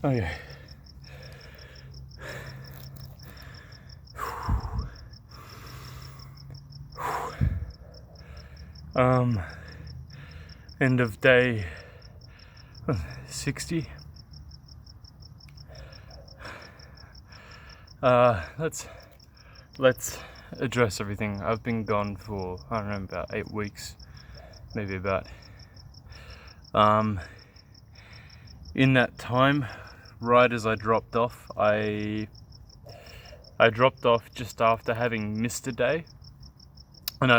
Okay. End of day 60. Let's address everything. I've been gone for, I don't know, about 8 weeks, maybe about. In that time, right as I dropped off, I dropped off just after having missed a day, and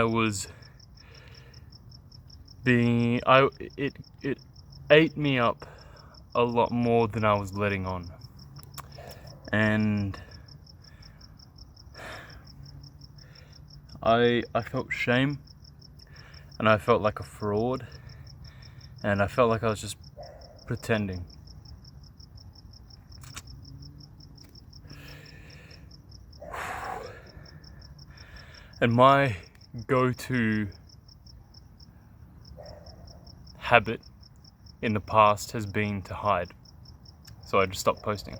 it ate me up a lot more than I was letting on, and I felt shame, and I felt like a fraud, and I felt like I was just pretending. And my go-to habit in the past has been to hide. So I just stopped posting.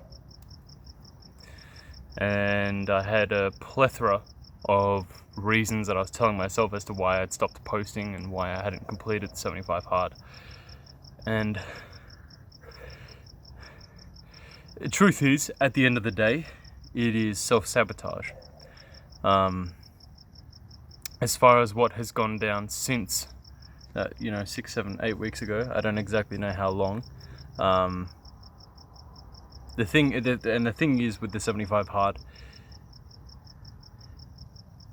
And I had a plethora of reasons that I was telling myself as to why I'd stopped posting and why I hadn't completed 75 hard. And the truth is, at the end of the day, it is self-sabotage. As far as what has gone down since 6, 7, 8 weeks ago, I don't exactly know how long. The thing is with the 75 hard,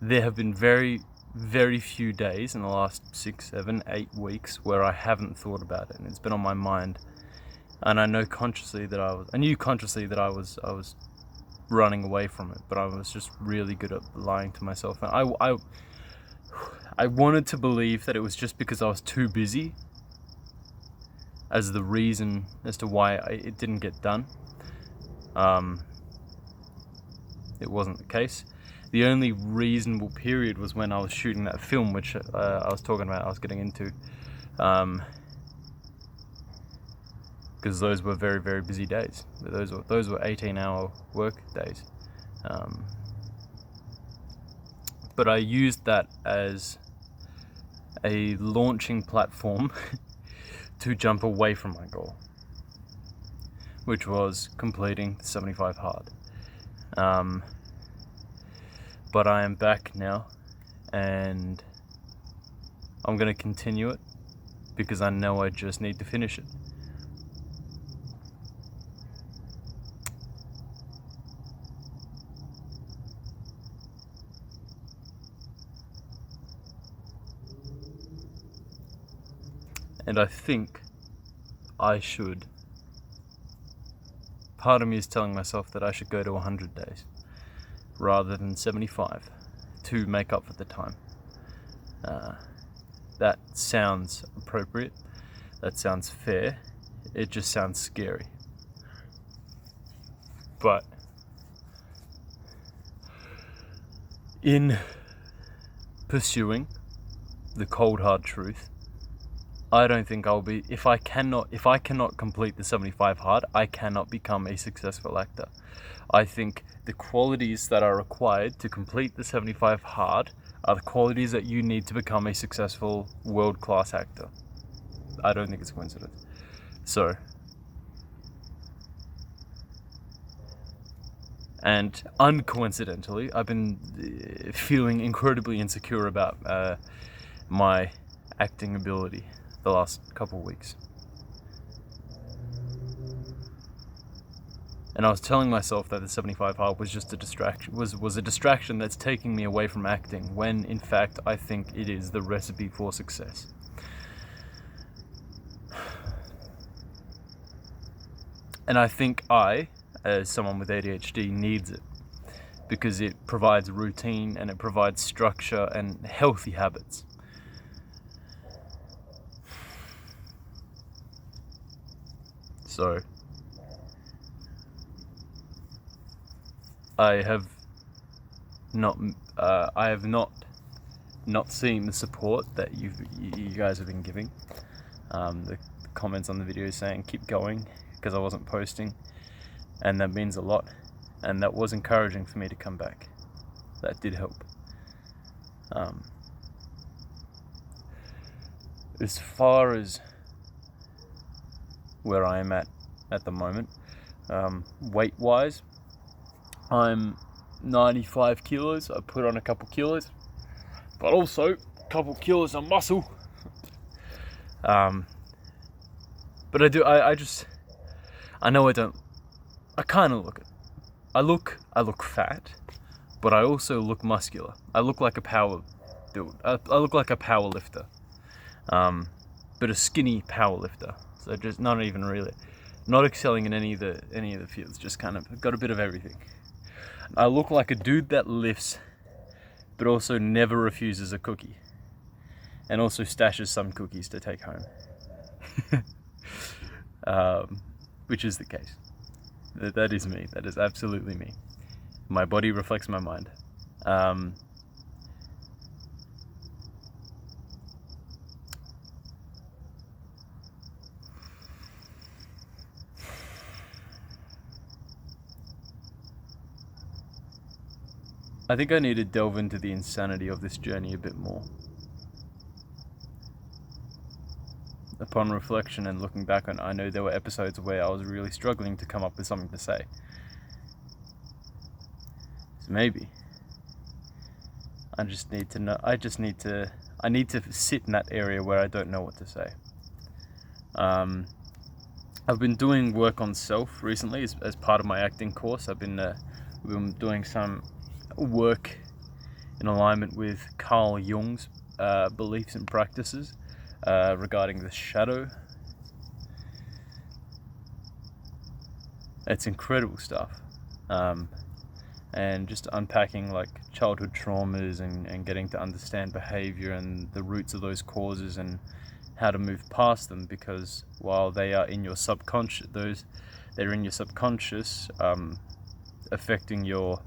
there have been very, very few days in the last 6, 7, 8 weeks where I haven't thought about it, and it's been on my mind. And I knew consciously that I was running away from it, but I was just really good at lying to myself. And I wanted to believe that it was just because I was too busy as the reason as to why it didn't get done. It wasn't the case. The only reasonable period was when I was shooting that film, which I was talking about, I was getting into, because those were very, very busy days. Those were 18-hour work days. But I used that as a launching platform to jump away from my goal, which was completing 75 hard. But I am back now, and I'm going to continue it because I know I just need to finish it. And I think I should. Part of me is telling myself that I should go to 100 days rather than 75 to make up for the time. That sounds appropriate. That sounds fair. It just sounds scary. But in pursuing the cold hard truth, I don't think I'll be, if I cannot complete the 75 hard, I cannot become a successful actor. I think the qualities that are required to complete the 75 hard are the qualities that you need to become a successful world-class actor. I don't think it's a coincidence. So, and uncoincidentally, I've been feeling incredibly insecure about my acting ability the last couple of weeks. And I was telling myself that the 75 hard was just a distraction, was a distraction that's taking me away from acting, when in fact I think it is the recipe for success. And I think I, as someone with ADHD, needs it because it provides routine and it provides structure and healthy habits. So I have not seen the support that you guys have been giving. The comments on the video saying keep going because I wasn't posting. and that means a lot, and that was encouraging for me to come back. That did help. As far as where I am at the moment, weight wise, I'm 95 kilos. I put on a couple kilos, but also a couple kilos of muscle. But I kind of look it. I look fat, but I also look muscular. I look like a power build. I look like a power lifter, but a skinny power lifter. So just not excelling in any of the fields. Just kind of got a bit of everything. I look like a dude that lifts, but also never refuses a cookie, and also stashes some cookies to take home. Which is the case. That is me. That is absolutely me. My body reflects my mind. I think I need to delve into the insanity of this journey a bit more. Upon reflection and looking back on, I know there were episodes where I was really struggling to come up with something to say. So maybe I need to sit in that area where I don't know what to say. I've been doing work on self recently as part of my acting course. I've been doing some work in alignment with Carl Jung's beliefs and practices regarding the shadow. It's incredible stuff. And just unpacking like childhood traumas and getting to understand behavior and the roots of those causes and how to move past them, because while they are in your subconscious, they're in your subconscious, affecting your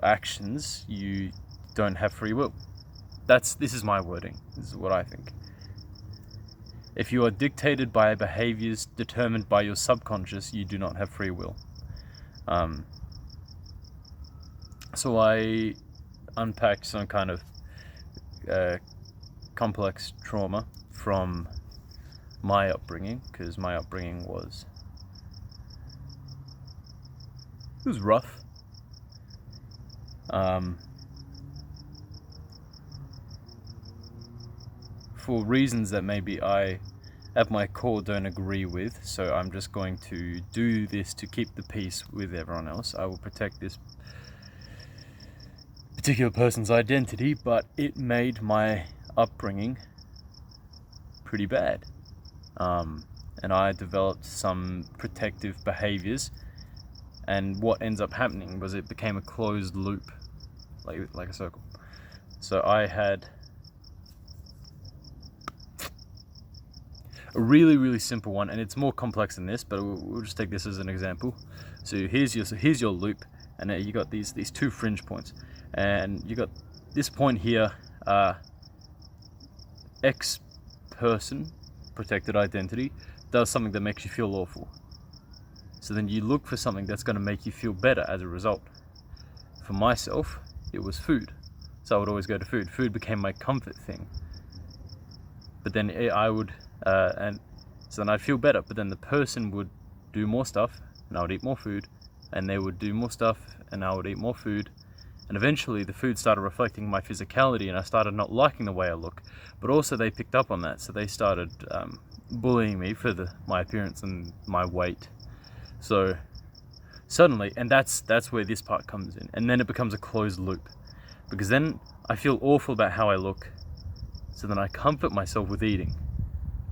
actions, you don't have free will. This is my wording. This is what I think. If you are dictated by behaviors determined by your subconscious, you do not have free will. So I unpacked some kind of complex trauma from my upbringing, because my upbringing was rough. For reasons that maybe I, at my core, don't agree with, so I'm just going to do this to keep the peace with everyone else. I will protect this particular person's identity, but it made my upbringing pretty bad. And I developed some protective behaviors, and what ends up happening was it became a closed loop, like a circle. So I had a really, really simple one, and it's more complex than this, but we'll just take this as an example. So here's your loop, and you got these two fringe points, and you got this point here, X person, protected identity, does something that makes you feel awful. So then you look for something that's going to make you feel better as a result. For myself, it was food. So I would always go to food. Food became my comfort thing. But then I would, and so then I'd feel better. But then the person would do more stuff, and I would eat more food. And they would do more stuff, and I would eat more food. And eventually the food started reflecting my physicality, and I started not liking the way I look. But also they picked up on that, so they started bullying me for my appearance and my weight. So suddenly, and that's where this part comes in, and then it becomes a closed loop, because then I feel awful about how I look, so then I comfort myself with eating.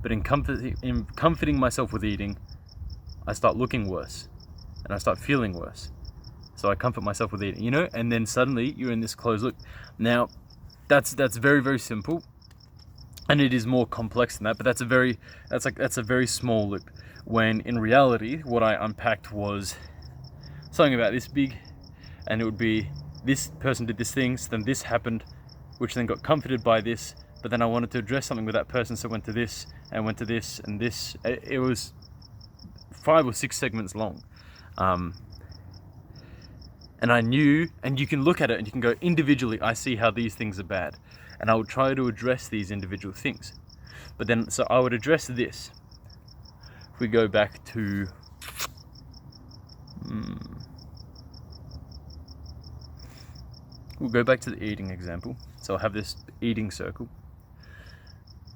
But in comforting myself with eating, I start looking worse, and I start feeling worse. So I comfort myself with eating, and then suddenly you're in this closed loop. Now, that's very, very simple, and it is more complex than that. But that's a very small loop. When in reality, what I unpacked was something about this big, and it would be this person did this thing, so then this happened, which then got comforted by this. But then I wanted to address something with that person, so went to this, and this. It was 5 or 6 segments long. And I knew, and you can look at it and you can go, individually, I see how these things are bad. And I would try to address these individual things. But then, so I would address this. If we go back to, we'll go back to the eating example. So I'll have this eating circle.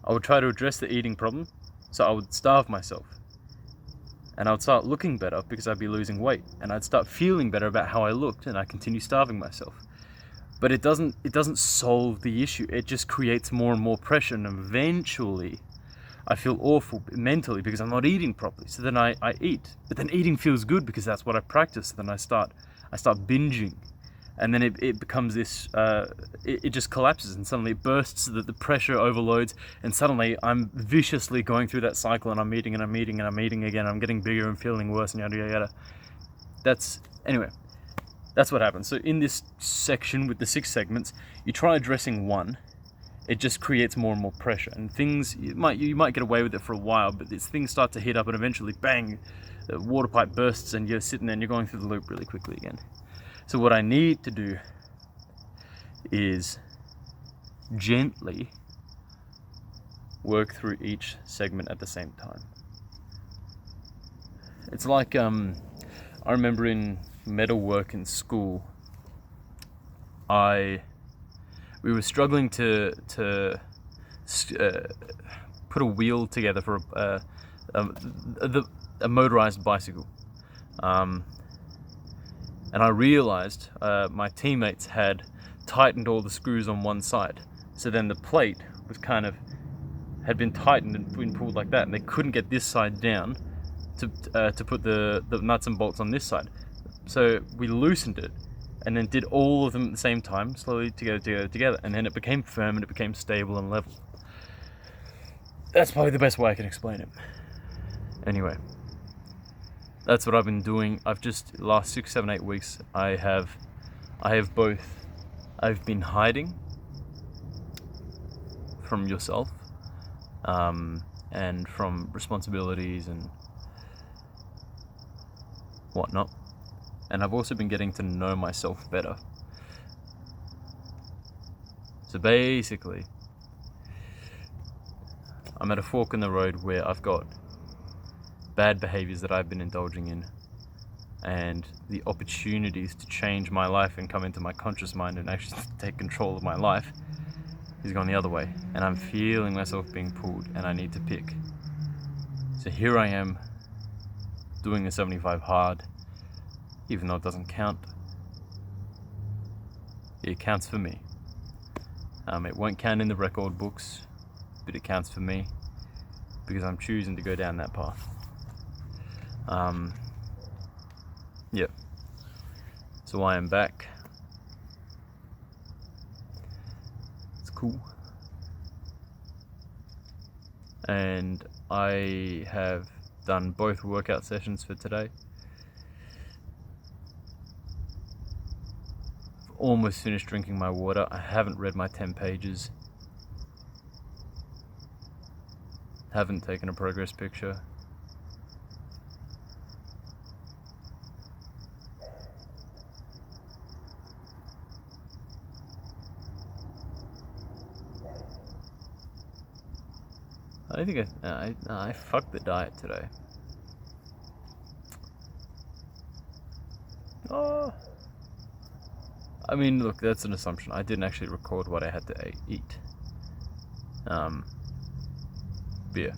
I would try to address the eating problem. So I would starve myself. And I would start looking better because I'd be losing weight, and I'd start feeling better about how I looked, and I continue starving myself. But it doesn't solve the issue. It just creates more and more pressure, and eventually I feel awful mentally because I'm not eating properly. So then I eat, but then eating feels good because that's what I practice. So then I start binging, and then it becomes this, it just collapses, and suddenly it bursts, that the pressure overloads, and suddenly I'm viciously going through that cycle, and I'm eating and I'm eating and I'm eating again. I'm getting bigger and feeling worse, and yada yada yada. That's what happens. So in this section with the 6 segments, you try addressing one, it just creates more and more pressure, and things, you might get away with it for a while, but these things start to heat up, and eventually bang, the water pipe bursts, and you're sitting there and you're going through the loop really quickly again. So what I need to do is gently work through each segment at the same time. It's like, I remember in metalwork in school, we were struggling to put a wheel together for a motorized bicycle. And I realized my teammates had tightened all the screws on one side. So then the plate was had been tightened and been pulled like that, and they couldn't get this side down to put the nuts and bolts on this side. So we loosened it and then did all of them at the same time, slowly together, and then it became firm and it became stable and level. That's probably the best way I can explain it. Anyway. That's what I've been doing. Last 6, 7, 8 weeks, I've been hiding from yourself, and from responsibilities and whatnot. And I've also been getting to know myself better. So basically, I'm at a fork in the road where I've got bad behaviors that I've been indulging in, and the opportunities to change my life and come into my conscious mind and actually take control of my life is going the other way, and I'm feeling myself being pulled, and I need to pick. So here I am doing the 75 hard, even though it doesn't count. It counts for me. It won't count in the record books, but it counts for me because I'm choosing to go down that path. Yeah. So I am back. It's cool. And I have done both workout sessions for today. I've almost finished drinking my water. I haven't read my 10 pages. Haven't taken a progress picture. I don't think I fucked the diet today. Oh, I mean, look, that's an assumption. I didn't actually record what I had to eat. Beer.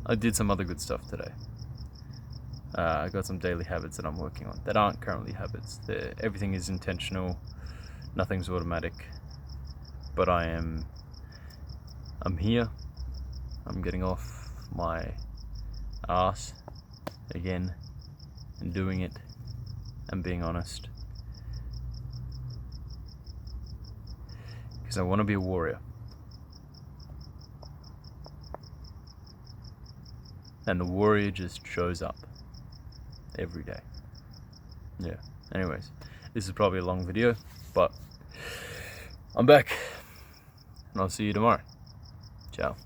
I did some other good stuff today. I got some daily habits that I'm working on that aren't currently habits. Everything is intentional. Nothing's automatic. But I'm here. I'm getting off my ass again and doing it and being honest. Because I want to be a warrior. And the warrior just shows up every day. Yeah. Anyways, this is probably a long video, but I'm back. And I'll see you tomorrow. Ciao.